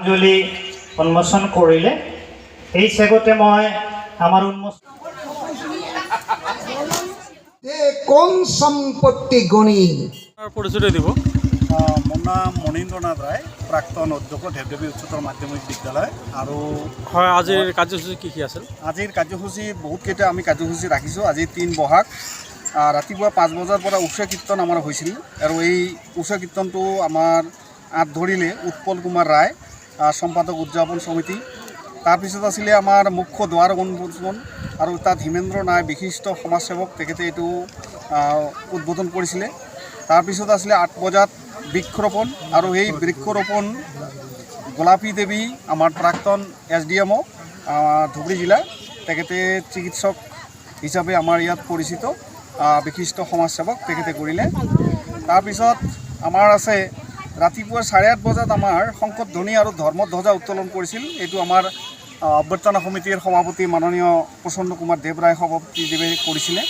আদৰাঞ্জলি উন্মোচন কৰিলে। এই চেগতে মই আমাৰ কোন সম্পত্তি গণি পৰিচয় দিব। মোৰ নাম মনীন্দ্ৰনাথ ৰায়, প্ৰাক্তন অধ্যক্ষ দেৱদেৱী উচ্চতৰ মাধ্যমিক বিদ্যালয়। আৰু হয়, আজিৰ কাৰ্যসূচী কি আছিল? আজিৰ কাৰ্যসূচী বহুতকেইটা আমি কাৰ্যসূচী ৰাখিছোঁ। আজি ৩ বহাগ ৰাতিপুৱা 5 বজাৰ পৰা উষা কীৰ্তন আমাৰ হৈছিল, আৰু এই উষা কীৰ্তনটো আমাৰ আঁত ধৰিলে উৎপল কুমাৰ ৰায়, সম্পাদক উদযাপন সমিতি। তাৰপিছত আছিলে আমাৰ মুখ্য দুৱাৰ উন্মোচন, আৰু তাত হিমেন্দ্ৰ নায় বিশিষ্ট সমাজসেৱক, তেখেতে এইটো উদ্বোধন কৰিছিলে। তাৰপিছত আছিলে 8 বজাত বৃক্ষৰোপণ, আৰু এই বৃক্ষৰোপণ গোলাপী দেৱী আমাৰ প্ৰাক্তন SDMO ধুবুৰী জিলা, তেখেতে চিকিৎসক হিচাপে আমাৰ ইয়াত পৰিচিত বিশিষ্ট সমাজসেৱক, তেখেতে কৰিলে। তাৰপিছত আমাৰ আছে ৰাতিপুৱা 8:30 বজাত আমাৰ শংকৰধ্বনি আৰু ধৰ্মধ্বজা উত্তোলন কৰিছিল। এইটো আমাৰ অভ্যৰ্থনা সমিতিৰ সভাপতি মাননীয় প্ৰসন্ন কুমাৰ দেৱ ৰায় সভাপতিদেৱে কৰিছিলে।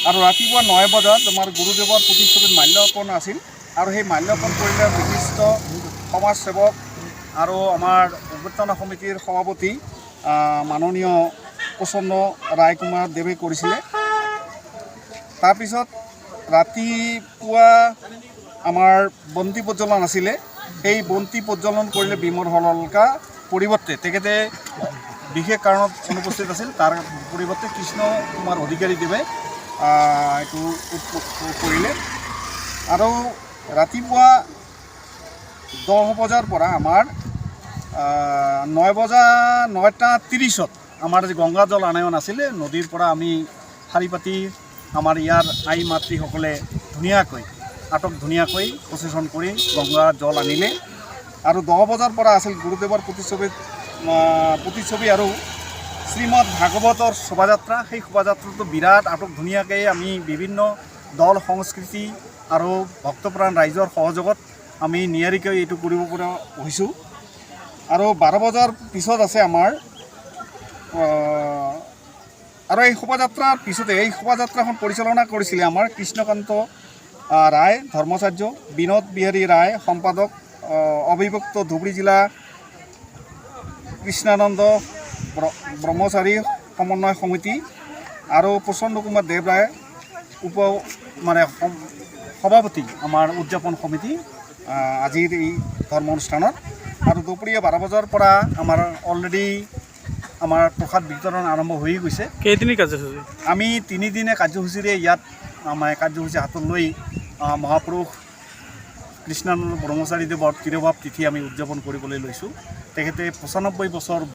আৰু ৰাতিপুৱা 9 বজাত আমাৰ গুৰুদেৱৰ প্ৰতিচ্ছবিত মাল্যাৰ্পণ আছিল, আৰু সেই মাল্যাৰ্পণ কৰিলে বিশিষ্ট সমাজসেৱক আৰু আমাৰ অভ্যৰ্থনা সমিতিৰ সভাপতি মাননীয় প্ৰসন্ন ৰায় কুমাৰ দেৱে কৰিছিলে। তাৰপিছত ৰাতিপুৱা আমাৰ বন্তি প্ৰজ্বলন আছিলে। সেই বন্তি প্ৰজ্বলন কৰিলে বিমৰ হলকা, পৰিৱৰ্তে তেখেতে বিশেষ কাৰণত অনুপস্থিত আছিল, তাৰ পৰিৱৰ্তে কৃষ্ণ কুমাৰ অধিকাৰী দেৱে এইটো কৰিলে। আৰু ৰাতিপুৱা 10 বজাৰ পৰা আমাৰ 9:30 আমাৰ যি গংগা জল আনয়ন আছিলে, নদীৰ পৰা আমি শাৰী পাতি আমাৰ ইয়াৰ আই মাতৃসকলে ধুনীয়াকৈ প্ৰচেছন কৰি গংগা জল আনিলে। আৰু 10 বজাৰ পৰা আছিল গুৰুদেৱৰ প্ৰতিচ্ছবি আৰু শ্ৰীমদ ভাগৱতৰ শোভাযাত্ৰা। সেই শোভাযাত্ৰাটো বিৰাট ধুনীয়াকৈ আমি বিভিন্ন দল, সংস্কৃতি আৰু ভক্তপ্ৰাণ ৰাইজৰ সহযোগত আমি নিয়াৰিকৈ এইটো কৰিব পৰা হৈছোঁ। আৰু 12 বজাৰ পিছত আছে আমাৰ আৰু এই শোভাযাত্ৰাৰ পিছতে এই শোভাযাত্ৰাখন পৰিচালনা কৰিছিলে আমাৰ কৃষ্ণকান্ত ৰায় ধৰ্মাচাৰ্য, বিনোদ বিহাৰী ৰায় সম্পাদক, অবিভক্ত ধুবুৰী জিলা কৃষ্ণানন্দ ব্ৰহ্মচাৰী সমন্বয় সমিতি, আৰু প্ৰসন্ন কুমাৰ দেৱ ৰায় সভাপতি আমাৰ উদযাপন সমিতি আজিৰ এই ধৰ্ম অনুষ্ঠানত। আৰু দুপৰীয়া 12 বজাৰ পৰা আমাৰ অলৰেডি আমাৰ প্ৰসাদ বিতৰণ আৰম্ভ হৈ গৈছে। কেইদিনীয়া কাৰ্যসূচী? আমি 3 দিনীয়া কাৰ্যসূচীৰে ইয়াত আমাৰ কাৰ্যসূচী হাতত লৈ মহাপুৰুষ কৃষ্ণানন্দ ব্ৰহ্মচাৰীদেৱৰ তিৰোভাৱ তিথি আমি উদযাপন কৰিবলৈ লৈছোঁ। তেখেতে 95 বছৰ